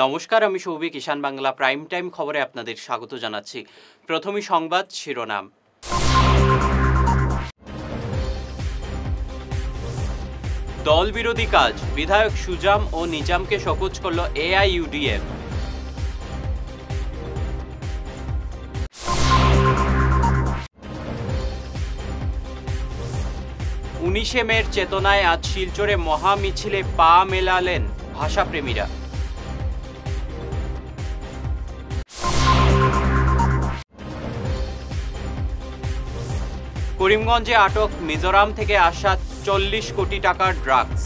নমস্কার, আমি সৌভিক। ঈশান Bangla prime time খবরে আপনাদের স্বাগত জানাচ্ছি। প্রথমেই সংবাদ শিরোনাম। দল বিরোধী কাজ, বিধায়ক সুজাম ও নিজামকে শোকজ করল এআইইউডিএফ। উনিশে মের চেতনায় আজ শিলচরে মহা মিছিলে পা মেলালেন ভাষাপ্রেমীরা। করিমগঞ্জে আটক মিজোরাম থেকে আসা 40 কোটি টাকার ড্রাগস।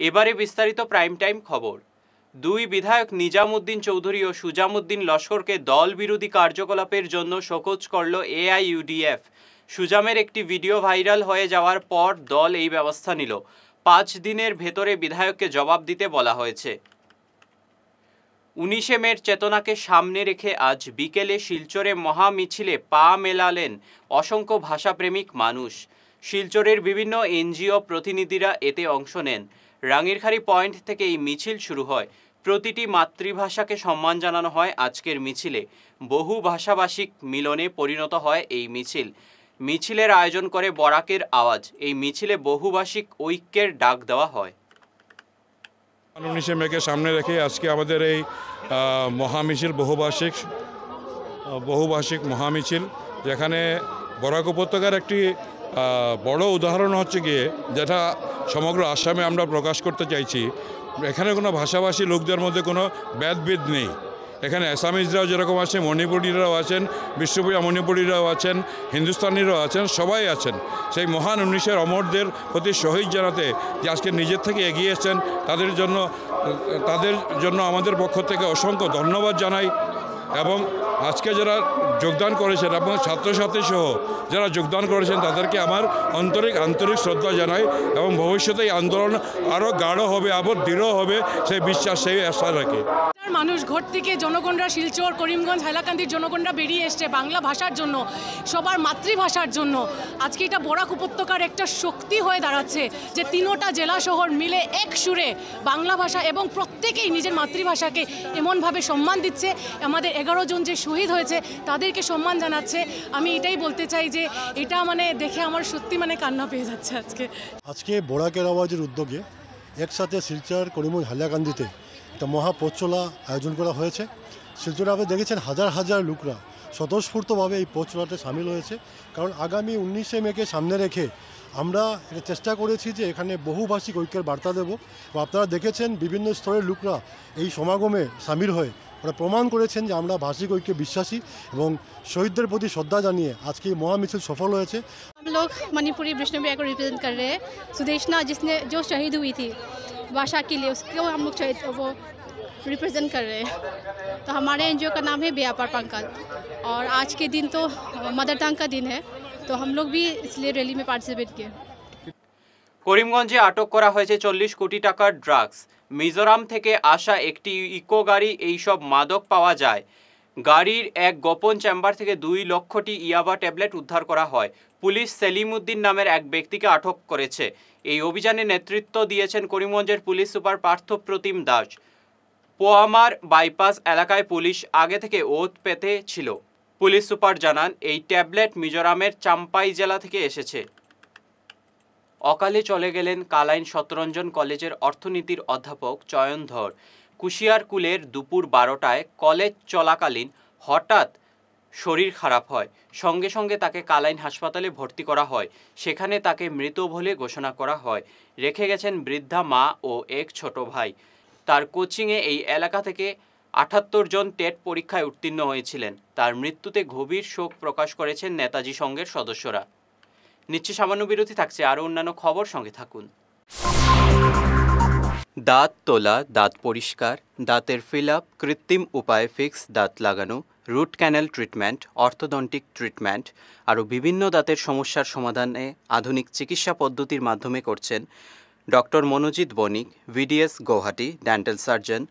এবারে বিস্তারিত প্রাইম টাইম খবর। দুই বিধায়ক নিজামউদ্দিন চৌধুরী ও সুজামউদ্দিন লস্করকে দল বিরোধী কার্যকলাপের জন্য শোকজ করল এআইইউডিএফ। সুজামের একটি ভিডিও ভাইরাল হয়ে যাওয়ার পর দল এই ব্যবস্থা নিল। 5 দিনের ভেতরে বিধায়ককে জবাব দিতে বলা হয়েছে। 19শে মের চেতনাকে সামনে রেখে আজ বিকেলে শিলচরে মহা মিছিলে পা মেলালেন অসংখ্য ভাষাপ্রেমিক মানুষ। শিলচরের বিভিন্ন এনজিও প্রতিনিধিরা এতে অংশ নেন। রাঙ্গিরখাড়ি পয়েন্ট থেকে এই মিছিল শুরু হয়। প্রতিটি মাতৃভাষাকে সম্মান জানানো হয় আজকের মিছিলে। বহু ভাষাভাষিক মিলনে পরিণত হয় এই মিছিল। মিছিলের আয়োজন করে বরাকের আওয়াজ। এই মিছিলে বহুভাষিক ঐক্যের ডাক দেওয়া হয়। 19শে মেকে সামনে রেখে আজকে আমাদের এই মহামিছিল বহুভাষিক মহামিছিল, যেখানে বরাক উপত্যকার একটি বড় উদাহরণ হচ্ছে গিয়ে, যেটা সমগ্র আসামে আমরা প্রকাশ করতে চাইছি। এখানে কোনো ভাষাভাষী লোকদের মধ্যে কোনো ভেদাভেদ নেই। এখানে আসামিজরাও যেরকম আছে, মণিপুরীরাও আছেন, বিশ্বপ্রিয়া মণিপুরীরাও আছেন, হিন্দুস্তানিরাও আছেন, সবাই আছেন। সেই মহান 19এর অমরদের প্রতি শহীদ জানাতে যে আজকে নিজের থেকে এগিয়েছেন, তাদের জন্য আমাদের পক্ষ থেকে অসংখ্য ধন্যবাদ জানাই। এবং আজকে যারা যোগদান করেছেন এবং ছাত্রছাত্রী সহ যারা যোগদান করেছেন, তাদেরকে আমার আন্তরিক শ্রদ্ধা জানাই। এবং ভবিষ্যতে এই আন্দোলন আরও গাঢ় হবে, আরও দৃঢ় হবে, সেই বিশ্বাস, সেই আশা রাখি। মানুষ ঘর থেকে জনগণরা, শিলচর, করিমগঞ্জ, হাইলাকান্দির জনগণরা বেরিয়ে এসছে বাংলা ভাষার জন্য, সবার মাতৃভাষার জন্য। আজকে এটা বরাক উপত্যকার একটা শক্তি হয়ে দাঁড়াচ্ছে যে 3টা জেলা শহর মিলে এক সুরে বাংলা ভাষা এবং প্রত্যেকেই নিজের মাতৃভাষাকে এমনভাবে সম্মান দিচ্ছে। আমাদের 11 জন যে শহীদ হয়েছে তাদেরকে সম্মান জানাচ্ছে। আমি এটাই বলতে চাই যে এটা দেখে আমার সত্যি কান্না পেয়ে যাচ্ছে। আজকে বরাকের আওয়াজের উদ্যোগে একসাথে শিলচর, করিমগঞ্জ, হাইলাকান্দিতে একটা মহা পথ চলা আয়োজন করা হয়েছে। শিলচরে আপনি দেখেছেন হাজার হাজার লোকরা স্বতঃস্ফূর্তভাবে এই পথ চলাতে সামিল হয়েছে। কারণ আগামী 19শে মেকে সামনে রেখে আমরা এটা চেষ্টা করেছি যে এখানে বহুভাষিক ঐক্যের বার্তা দেব। আপনারা দেখেছেন বিভিন্ন স্তরের লোকরা এই সমাগমে সামিল হয়ে ওরা প্রমাণ করেছেন যে আমরা ভাষিক ঐক্যে বিশ্বাসী এবং শহীদদের প্রতি শ্রদ্ধা জানিয়ে আজকে এই মহামিছিল সফল হয়েছে। हम लोग मणिपुरी वैष्णव को रिप्रेजेंट कर रहे हैं। सुदेशना जिसने जो शहीद हुई थी भाषा के लिए, उसको हम लोग शहीद वो रिप्रेजेंट कर रहे हैं। तो हमारे एनजीओ का नाम है व्यापार पंकज, और आज के दिन तो मदर टंग का दिन है, तो हम लोग भी इसलिए रैली में पार्टिसिपेट किए। করিমগঞ্জে আটক করা হয়েছে 40 কোটি টাকার ড্রাগস। মিজোরাম থেকে আসা একটি ইকো গাড়ি এইসব মাদক পাওয়া যায়। গাড়ির এক গোপন চেম্বার থেকে 2 লক্ষটি ইয়াবা ট্যাবলেট উদ্ধার করা হয়। পুলিশ সেলিম উদ্দিন নামের এক ব্যক্তিকে আটক করেছে। এই অভিযানে নেতৃত্ব দিয়েছেন করিমগঞ্জের পুলিশ সুপার পার্থপ্রতিম দাস। পোয়ামার বাইপাস এলাকায় পুলিশ আগে থেকে ওত পেতে ছিল। পুলিশ সুপার জানান, এই ট্যাবলেট মিজোরামের চাম্পাই জেলা থেকে এসেছে। অকালে চলে গেলেন কালাইন শতরঞ্জন কলেজের অর্থনীতির অধ্যাপক চয়ন ধর। কুশিয়ারকুলের দুপুর 12টায় কলেজ চলাকালীন হঠাৎ শরীর খারাপ হয়। সঙ্গে সঙ্গে তাকে কালাইন হাসপাতালে ভর্তি করা হয়। সেখানে তাকে মৃত বলে ঘোষণা করা হয়। রেখে গেছেন বৃদ্ধা মা ও এক ছোট ভাই। তার কোচিংয়ে এই এলাকা থেকে 78 জন টেট পরীক্ষায় উত্তীর্ণ হয়েছিলেন। তার মৃত্যুতে গভীর শোক প্রকাশ করেছেন নেতাজি সংঘের সদস্যরা। নিচ্ছে সামান্য বিরতি, থাকছে আরও অন্যান্য খবর, সঙ্গে থাকুন। দাঁত তোলা, দাঁত পরিষ্কার, দাঁতের ফিল আপ, কৃত্রিম উপায়ে ফিক্স দাঁত লাগানো, root canal treatment, orthodontic treatment, আরও বিভিন্ন দাঁতের সমস্যার সমাধানে আধুনিক চিকিৎসা পদ্ধতির মাধ্যমে করছেন doctor Manojit Banik, BDS Guwahati, dental surgeon,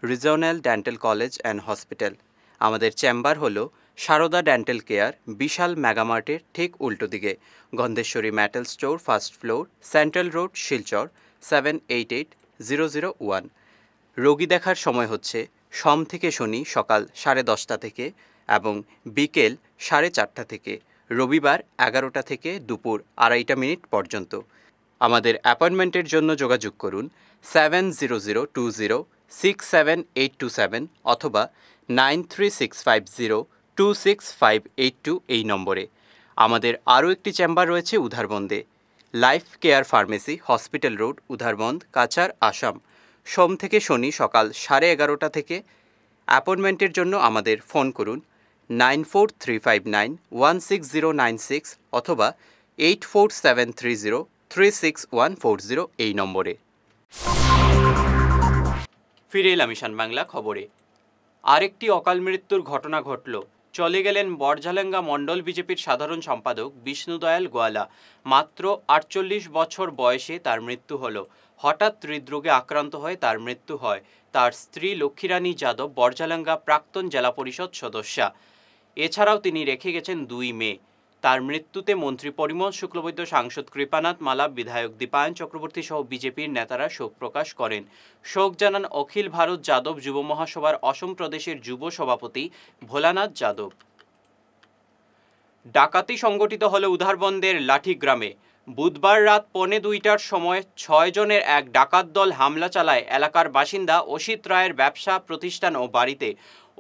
regional dental college and hospital. আমাদের চেম্বার হলো সারদা ডেন্টাল কেয়ার বিশাল মেগামার্টের ঠিক উল্টো দিকে, Gandheswari metal store, first floor, central road, Silchar 788001। রোগী দেখার সময় হচ্ছে সোম থেকে শনি সকাল 10:30 থেকে এবং বিকেল 4:30 থেকে, রবিবার 11টা থেকে দুপুর 2:30 পর্যন্ত। আমাদের অ্যাপয়েন্টমেন্টের জন্য যোগাযোগ করুন 7002067827 অথবা 9365026582 এই নম্বরে। আমাদের আরও একটি চেম্বার রয়েছে উধারবন্দে, life care pharmacy, hospital road, Udharband, Cachar, Assam. সোম থেকে শনি সকাল 11:30 থেকে। অ্যাপয়েন্টমেন্টের জন্য আমাদের ফোন করুন 9435916096 অথবা 8473036140 এই নম্বরে। ফিরে এলাম ঈশান বাংলা খবরে। আরেকটি অকাল মৃত্যুর ঘটনা ঘটল। চলে গেলেন বড়ঝালেঙ্গা মণ্ডল বিজেপির সাধারণ সম্পাদক বিষ্ণুদয়াল গোয়ালা। মাত্র 48 বছর বয়সে তার মৃত্যু হলো। হঠাৎ হৃদরোগে আক্রান্ত হয়ে তার মৃত্যু হয়। তার স্ত্রী লক্ষ্মীরানী যাদব বড়ঝালেঙ্গা প্রাক্তন জেলা পরিষদ সদস্যা। এছাড়াও তিনি রেখে গেছেন 2 মেয়ে। তার মৃত্যুতে মন্ত্রী পরিমল শুক্লবৈদ্য, সাংসদ কৃপানাথ মালা, বিধায়ক দীপায়ন চক্রবর্তী সহ বিজেপির নেতারা শোক প্রকাশ করেন। শোক জানান অখিল ভারত যাদব যুব মহাসভার অসম প্রদেশের যুব সভাপতি ভোলানাথ যাদব। ডাকাতি সংগঠিত হল উধারবন্দের লাঠি গ্রামে। বুধবার রাত 1:45টার সময় 6 জনের এক ডাকাত দল হামলা চালায় এলাকার বাসিন্দা অসিত রায়ের ব্যবসা প্রতিষ্ঠান ও বাড়িতে।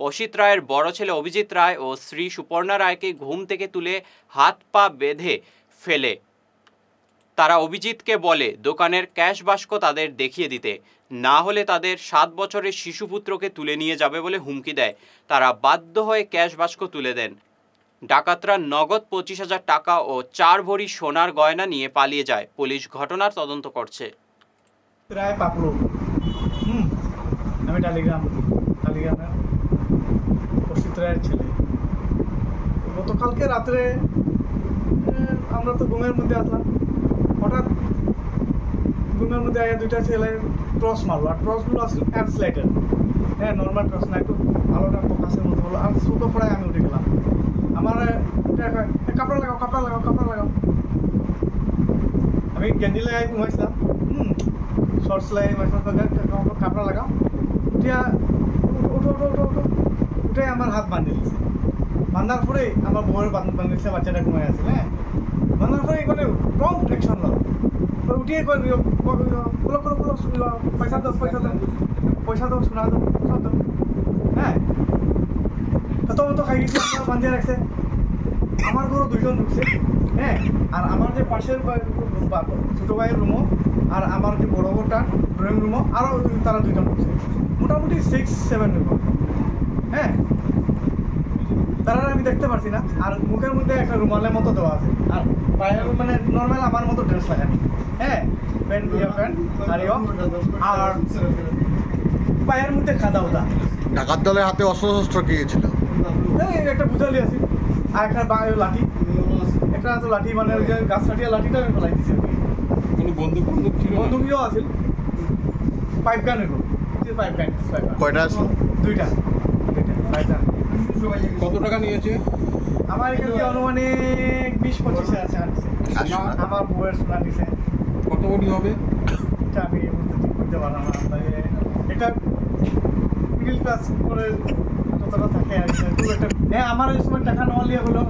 অসিত রায়ের বড় ছেলে অভিজিৎ রায় ও স্ত্রী সুপর্ণা রায়কে ঘুম থেকে তুলে হাত পা বেঁধে ফেলে। তারা অভিজিৎকে বলে দোকানের ক্যাশ বাস্ক তাদের দেখিয়ে দিতে, না হলে তাদের 7 বছরের শিশুপুত্রকে তুলে নিয়ে যাবে বলে হুমকি দেয়। তারা বাধ্য হয়ে ক্যাশ বাস্ক তুলে দেন। ডাকাতরা নগদ 25,000 টাকা ও 4 ভরি সোনার গয়না নিয়ে পালিয়ে যায়। পুলিশ ঘটনার তদন্ত করছে। রায় পাপড়ু, আমি টালিগ্রামের অসিত রায়ের ছেলে। গতকালকে রাত্রে আমরা তো ঘুমের মধ্যে আসলাম, হঠাৎ ঘুমের মধ্যে আগে 2টা ছেলে টর্চ মারলো। আর টর্চগুলো আসলে অ্যান্স লাইটার, হ্যাঁ নর্মাল টর্চ না, একটু আলোটা ফোকাসের মধ্যে হলো। আর সুতো পড়ায় আমি উঠে গেলাম। আমার কাপড়া লাগাও। আমি গেঞ্জি লাগাই ঘুমাইছিলাম, শর্টস লাগাই কাপড়া লাগাও। উঠে আমার হাত বাঁধে দিয়েছে। বাঁধার পরে আমার বউয়ের বাঁধে দিয়েছে, বাচ্চাটা ঘুমাই আছে। হ্যাঁ, বাঁধার পরে মানে প্রম্পট অ্যাকশন নাও। উঠিয়ে পয়সা দাও শোনা দাও সব দাও। হ্যাঁ, তো খাই গেছি, আমার বাঁধিয়ে রাখছে। আমার ঘরও 2 জন ঢুকছে। হ্যাঁ, আর আমার যে পাশের ছোটো ভাইয়ের রুমও আর আমার যে বড় বড়টা ড্রয়িং রুমও আরও তারা 2 জন ঢুকছে। মোটামুটি 6-7 জন। হ্যাঁ, তারা আমি দেখতে পারছি না। আর মুখের মধ্যে একটা রুমালের মতো দেওয়া আছে। আর পায়ের মানে নর্মাল আমার মতো ড্রেস লাগানি। হ্যাঁ, প্যান্ট আর পায়ের মধ্যে খাদা ওদা। ডাকাত দলের হাতে অস্ত্র কি ছিল? এই একটা বুঝালি আছে আর একটা লাঠি, একটা তো লাঠি মানে ওই যে গাছ কাটিয়া লাঠিটা আমি ফেলাই দিচ্ছি। বন্দুকও আছে, পাইপ গান এগুলো, পাইপ গান। কয়টা আছে? 2টা। কত টাকা নিয়েছে? আমার এখানে অনুমানিক 20-25 আছে। আমার বউয়ের সোনা নিছে। কত কোটি হবে এটা আমি বলতে পারলাম না। এটা মিডল ক্লাস করে যতটা থাকে আর কি। হ্যাঁ, আমার এই সময় টাকা নেওয়া লিয়ে হলো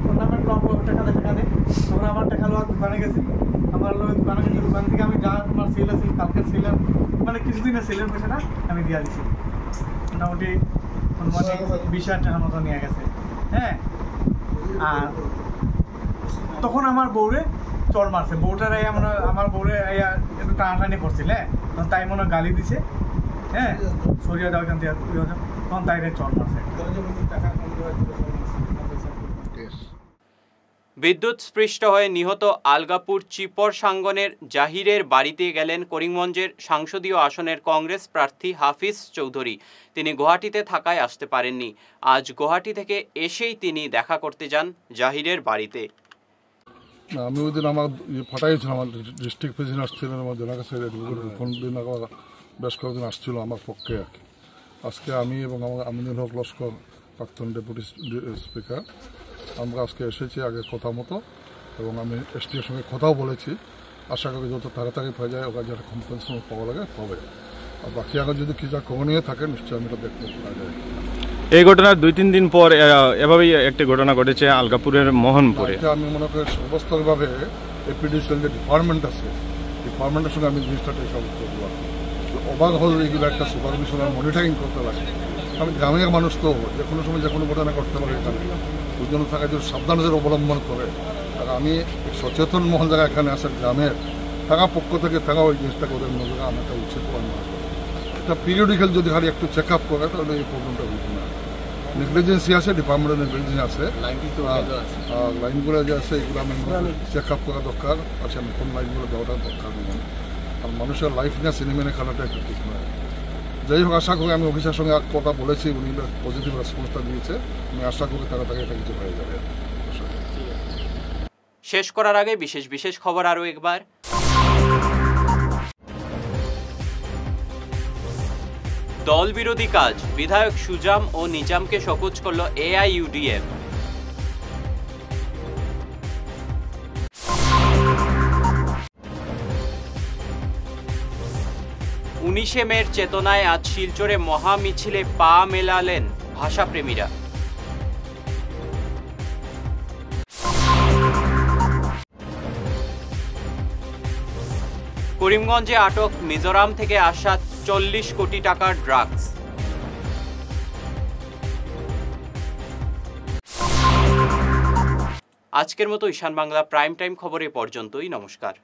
টুর্নামেন্ট টাকা দেয়। তখন আমার টাকা নেওয়া দোকানে গেছি। আমার দোকানে গেছি, দোকান থেকে আমি যা তোমার সেল আছে কালকে সেলের মানে কিছুদিনের সেলের পয়সাটা আমি দিয়ে দিচ্ছি। মোটামুটি 20,000 টাকার মতো নিয়ে গেছে। হ্যাঁ, আর তখন আমার বউরে চড় মারছে। বউটার আমার বউরে একটু টানাটানি করছিল। হ্যাঁ, তাই মনে গালি দিছে। হ্যাঁ, সরিয়ে যাও এখান থেকে, তখন তাই চড় মারছে। বিদ্যুৎ স্পৃষ্ট হয়ে নিহত আলগাপুর চিপর সাঙ্গনের জাহিরের বাড়িতে গেলেন করিমগঞ্জের সংসদীয় আসনের কংগ্রেস প্রার্থী হাফিজ চৌধুরী। তিনি গুয়াহাটিতে থাকায় আসতে পারেননি। আজ গুয়াহাটি থেকে এসেই তিনি দেখা করতে যান জাহিরের বাড়িতে। আমি ওই দিন আমার ফাটাইছিলাম, আমার ডিস্ট্রিক্ট প্রেসিডেন্ট আসছিলেন, আমার জেলা কাছে ফোন দিন বেশ কয়েকদিন আসছিল আমার পক্ষে আর কি। আজকে আমি এবং আমার আমিনুল হক লস্কর প্রাক্তন ডেপুটি স্পিকার। আমরা আজকে এসেছি আগে কথা মতো, এবং আমি এসটির সঙ্গে কথাও বলেছি। আশা করি যত তাড়াতাড়ি হয়ে যায় ওরা যারা কম্পেনসেশন পাওয়া লাগে পাবে। আর বাকি আগে যদি কিছু করণীয় থাকে নিশ্চয়ই আমি এটা দেখতে পাওয়া যায়। এই ঘটনার 2-3 দিন পর এভাবেই একটি ঘটনা ঘটেছে আলগাপুরের মোহনপুরে। আমি মনে করি সর্বস্তরভাবে এপিডিসিএল যে ডিপার্টমেন্ট আছে, ডিপার্টমেন্টের সঙ্গে আমি জিনিসটা সব করবো। অবাক হল এগুলো একটা সুপারভিশন আর মনিটরিং করতে লাগে। আমি গ্রামের মানুষ তো যে কোনো সময় যে কোনো ঘটনা করতে পারে, এখানে ওই জন্য থাকা যে সাবধানতার অবলম্বন করে। আর আমি সচেতন মহল যারা এখানে আছে গ্রামের, তারা পক্ষ থেকে তারা ওই জিনিসটাকে ওদের নজরে আনাটা উচিত মনে হয়। এটা পিরিয়ডিক্যাল যদি খালি একটু চেক আপ করে তাহলে এই প্রবলেমটা হইতে না। নেগলিজেন্সি আছে, ডিপার্টমেন্টের নেগলিজেন্স আছে, লাইনগুলো যে আছে এগুলো আমি চেক আপ করা দরকার আছে। নতুন লাইনগুলো দেওয়াটা দরকার নেই। আর মানুষের লাইফ নিয়ে সিনেমেনে খেলাটা একটু ঠিক নয়। যাই হোক, আশা করি আমি অফিসের সঙ্গে কথা বলেছি, উনি পজিটিভ রেসপন্সটা দিয়েছে। আমি আশা করি তাড়াতাড়ি এটা কিছু হয়ে যাবে। শেষ করার আগে বিশেষ খবর আরও একবার। দল বিরোধী কাজ, বিধায়ক সুজাম ও নিজামকে শোকজ করল AIUDF। উনিশে মের চেতনায় আজ শিলচরে মহা মিছিলে পা মেলালেন ভাষাপ্রেমীরা। করিমগঞ্জে আটক মিজোরাম থেকে আসা 40 কোটি টাকার ড্রাগস। আজকের মতো ঈশান বাংলা প্রাইম টাইম খবরে পর্যন্তই। নমস্কার।